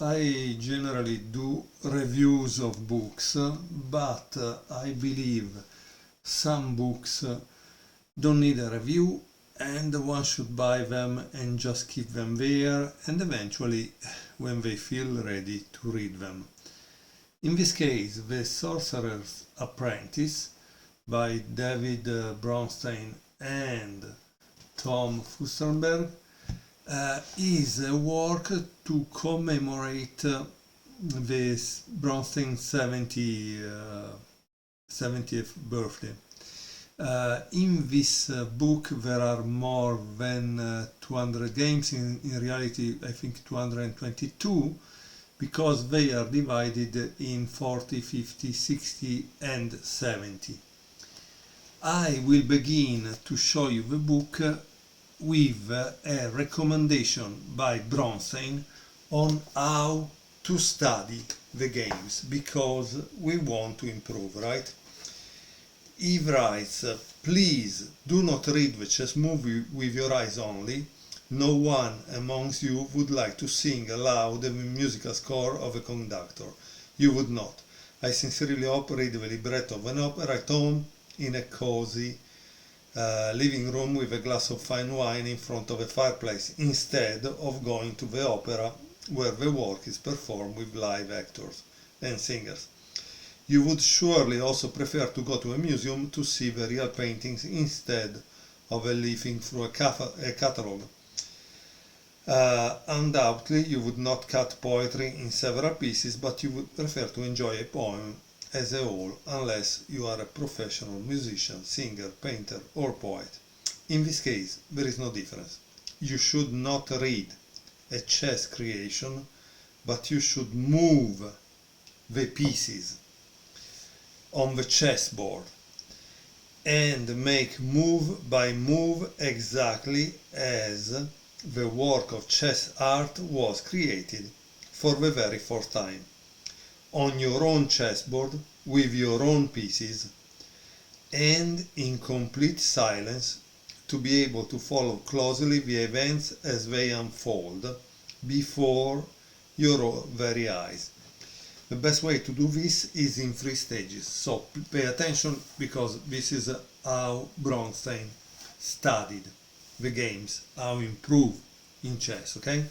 I generally do reviews of books, but I believe some books don't need a review and one should buy them and just keep them there and eventually when they feel ready to read them. In this case, The Sorcerer's Apprentice by David Bronstein and Tom Fustenberg is a work to commemorate this Bronstein's 70th birthday. In this book there are more than 200 games, in reality I think 222, because they are divided in 40, 50, 60 and 70. I will begin to show you the book with a recommendation by Bronstein on how to study the games, because we want to improve, right? He writes, please do not read the chess movie with your eyes only. No one amongst you would like to sing aloud the musical score of a conductor. You would not. I sincerely hope read the libretto of an opera at home in a cozy living room with a glass of fine wine in front of a fireplace, instead of going to the opera where the work is performed with live actors and singers. You would surely also prefer to go to a museum to see the real paintings instead of leafing through a catalogue. Undoubtedly, you would not cut poetry in several pieces, but you would prefer to enjoy a poem as a whole, unless you are a professional musician, singer, painter, or poet. In this case, there is no difference. You should not read a chess creation, but you should move the pieces on the chessboard and make move by move exactly as the work of chess art was created for the very first time, on your own chessboard with your own pieces and in complete silence, to be able to follow closely the events as they unfold before your very eyes. The best way to do this is in 3 stages, so pay attention, because this is how Bronstein studied the games, how improve in chess, okay?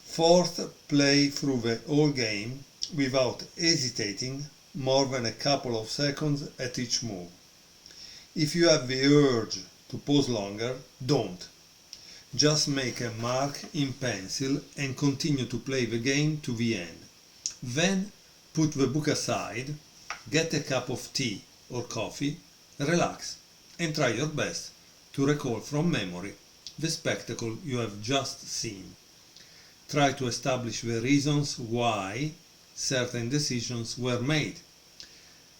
Fourth, play through the whole game without hesitating more than a couple of seconds at each move. If you have the urge to pause longer, don't. Just make a mark in pencil and continue to play the game to the end. Then put the book aside, get a cup of tea or coffee, relax, and try your best to recall from memory the spectacle you have just seen. Try to establish the reasons why certain decisions were made.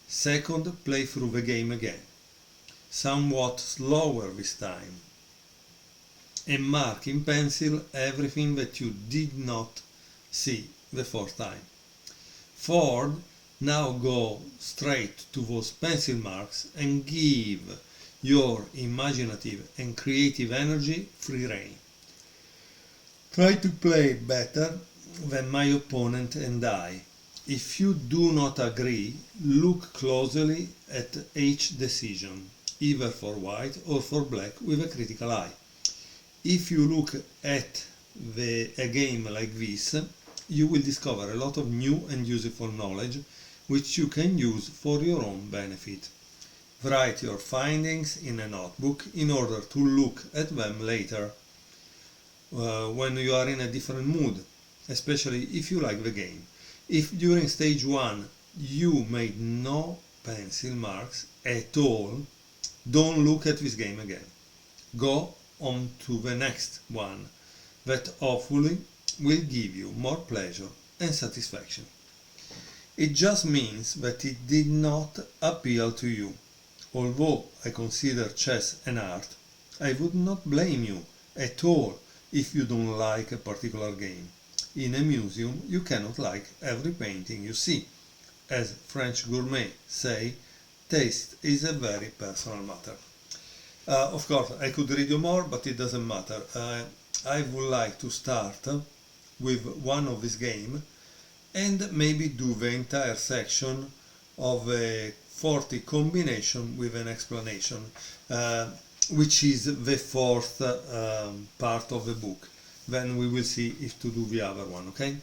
Second, play through the game again, somewhat slower this time, and mark in pencil everything that you did not see the first time. Third, now go straight to those pencil marks and give your imaginative and creative energy free rein. Try to play better than my opponent and I. If you do not agree, look closely at each decision, either for white or for black, with a critical eye. If you look at a game like this, you will discover a lot of new and useful knowledge which you can use for your own benefit. Write your findings in a notebook in order to look at them later when you are in a different mood, especially if you like the game. If during stage 1 you made no pencil marks at all, don't look at this game again. Go on to the next one that hopefully will give you more pleasure and satisfaction. It just means that it did not appeal to you. Although I consider chess an art, I would not blame you at all if you don't like a particular game. In a museum you cannot like every painting you see. As French gourmets say, taste is a very personal matter. Of course, I could read you more, but it doesn't matter. I would like to start with one of this game and maybe do the entire section of a 40 combination with an explanation, which is the fourth part of the book. Then we will see if to do the other one, okay?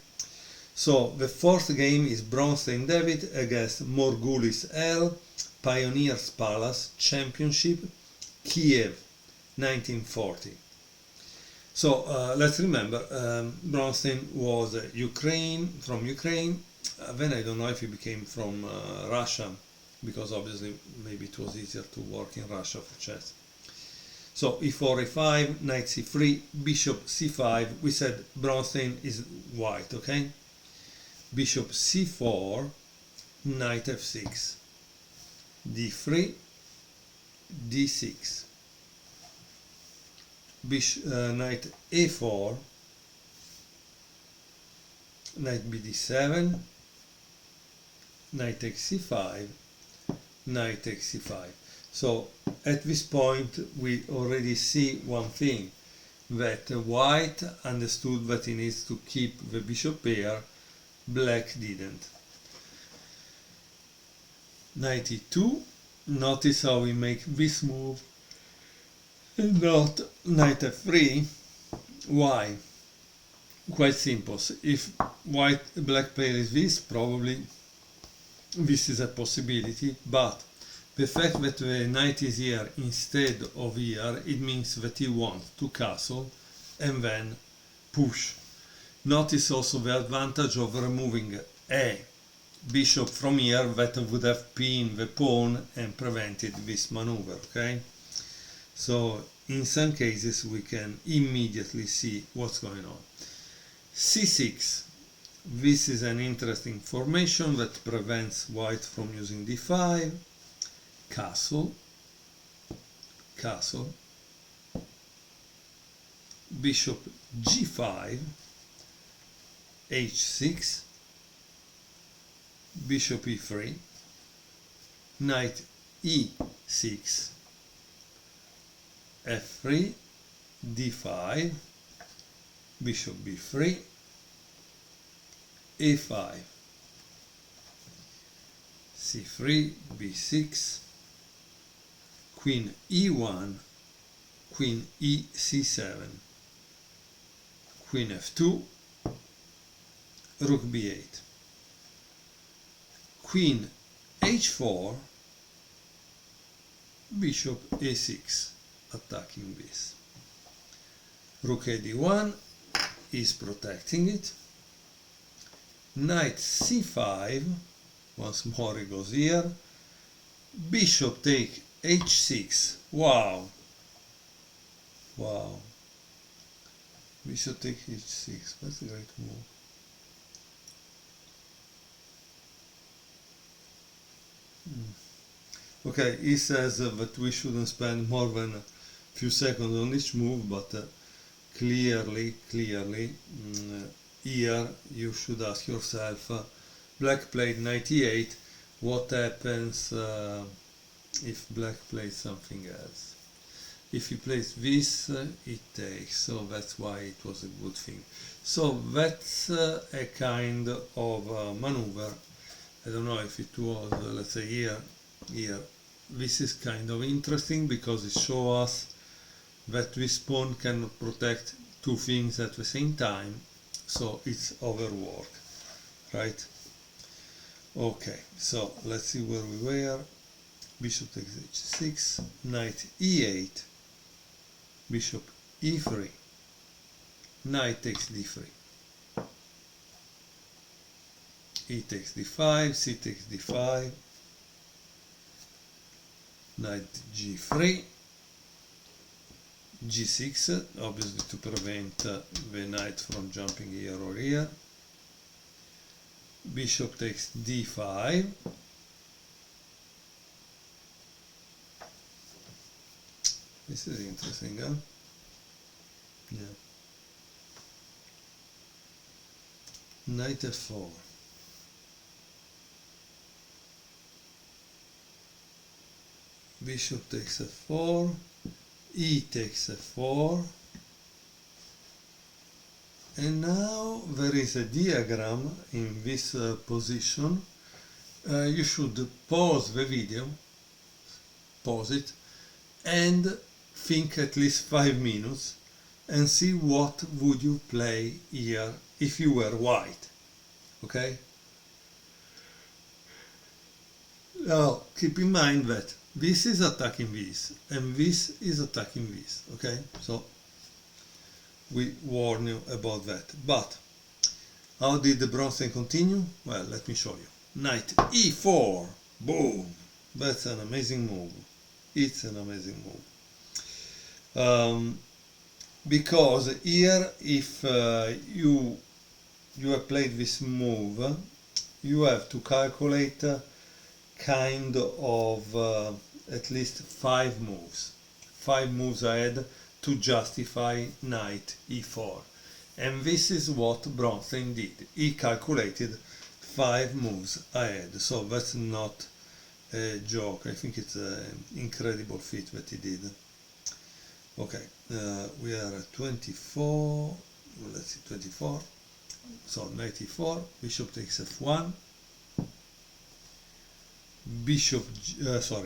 So the fourth game is Bronstein David against Margoulis L, Pioneers Palace Championship, Kiev, 1940. So let's remember, Bronstein was from Ukraine, then I don't know if he became from Russia, because obviously maybe it was easier to work in Russia for chess. So e4, e5, knight c3, bishop c5, we said Bronstein is white, okay? Bishop c4, knight f6, d3, d6, knight a4, knight bd7, knight takes c5, knight takes c5. So at this point we already see one thing, that white understood that he needs to keep the bishop pair, black didn't. Knight e2, notice how we make this move and not knight f3. Why? Quite simple. If black plays this, probably this is a possibility, but the fact that the knight is here instead of here, it means that he wants to castle and then push. Notice also the advantage of removing a bishop from here that would have pinned the pawn and prevented this maneuver, okay? So in some cases we can immediately see what's going on. c6. This is an interesting formation that prevents white from using d5. Castle, castle, bishop g5, h6, bishop e3, knight e6, f3, d5, bishop b3, a5, c3, b6, queen e1, queen e7, queen f2, rook b8, queen h4, bishop a6, attacking this. Rook a d1 is protecting it. Knight c5, once more he goes here. Bishop take h6. Wow. Wow. Bishop take h6. That's a great move. Okay, he says that we shouldn't spend more than a few seconds on each move, but clearly, here you should ask yourself, black played knight e8, what happens if black plays something else? If he plays this, it takes, so that's why it was a good thing. So that's a kind of maneuver. I don't know if it was, let's say here. This is kind of interesting because it shows us that this pawn can protect two things at the same time, so it's overwork, right? Okay, so let's see where we were. Bishop takes h6, knight e8, bishop e3, knight takes d3, e takes d5, c takes d5, knight g3, g6, obviously to prevent the knight from jumping here or here. Bishop takes d5, this is interesting, huh? Yeah. Knight f4. Bishop takes f4, e takes f4, And now there is a diagram in this position. You should pause the video, pause it, and think at least 5 minutes and see what would you play here if you were white. Okay? Now keep in mind that this is attacking this and this is attacking this. Okay? So we warn you about that. But how did the Bronstein continue? Well, let me show you. Knight e4. Boom! That's an amazing move. It's an amazing move. Because here, if you have played this move, you have to calculate kind of at least 5 moves. 5 moves ahead to justify knight e4. And this is what Bronstein did. He calculated 5 moves ahead. So that's not a joke. I think it's an incredible feat that he did. Okay, we are at 24. Let's see, 24. So knight e4, bishop takes f1.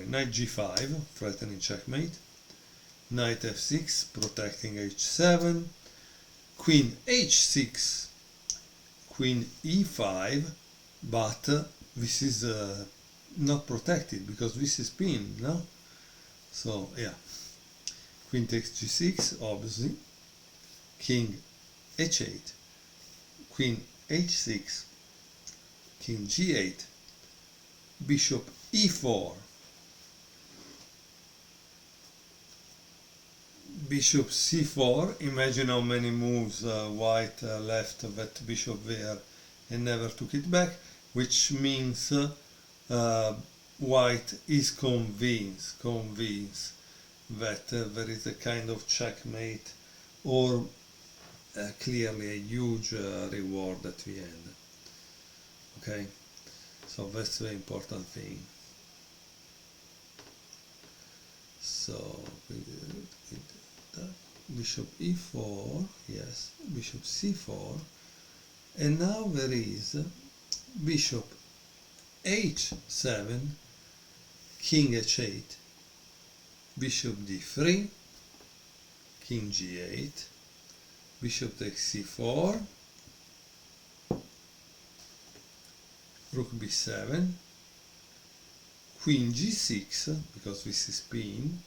Knight g5, threatening checkmate. Knight f6, protecting h7. Queen h6, queen e5, but this is not protected because this is pinned, no? So yeah, queen takes g6, obviously. King h8, queen h6, king g8, bishop e4, bishop c4. Imagine how many moves white left that bishop there and never took it back, which means white is convinced that there is a kind of checkmate or clearly a huge reward at the end. Okay, so that's the important thing. So bishop e4, yes, bishop c4, and now there is bishop h7, king h8, bishop d3, king g8, bishop takes c4, rook b7, queen g6, because this is pinned,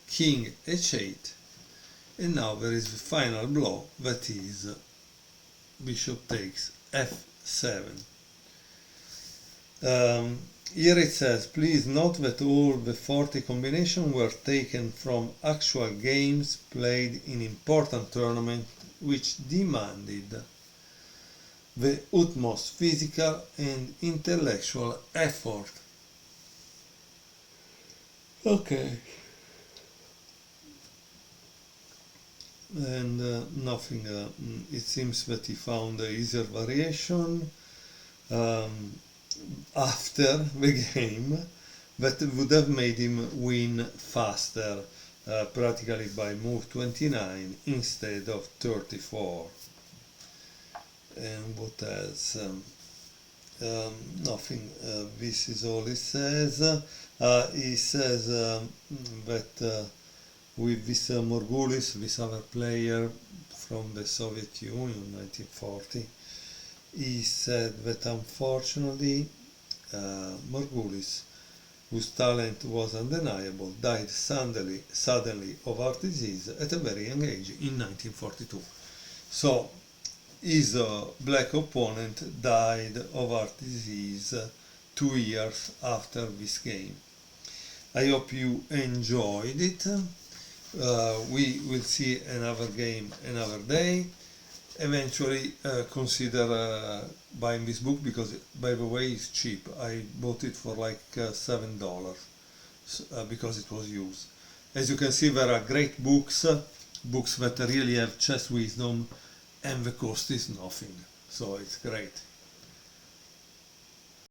king h8, and now there is the final blow, that is bishop takes f7. Here it says, please note that all the 40 combinations were taken from actual games played in important tournaments which demanded the utmost physical and intellectual effort. Okay. And nothing, it seems that he found an easier variation after the game that would have made him win faster, practically by move 29 instead of 34. And what else? Nothing. This is all he says. He says that with this Margoulis, this other player from the Soviet Union, 1940, he said that unfortunately Margoulis, whose talent was undeniable, died suddenly of heart disease at a very young age in 1942. So his black opponent died of heart disease 2 years after this game. I hope you enjoyed it. We will see another game another day. Eventually consider buying this book, because by the way it's cheap. I bought it for like $7 because it was used. As you can see, there are great books, books that really have chess wisdom, and the cost is nothing, so it's great.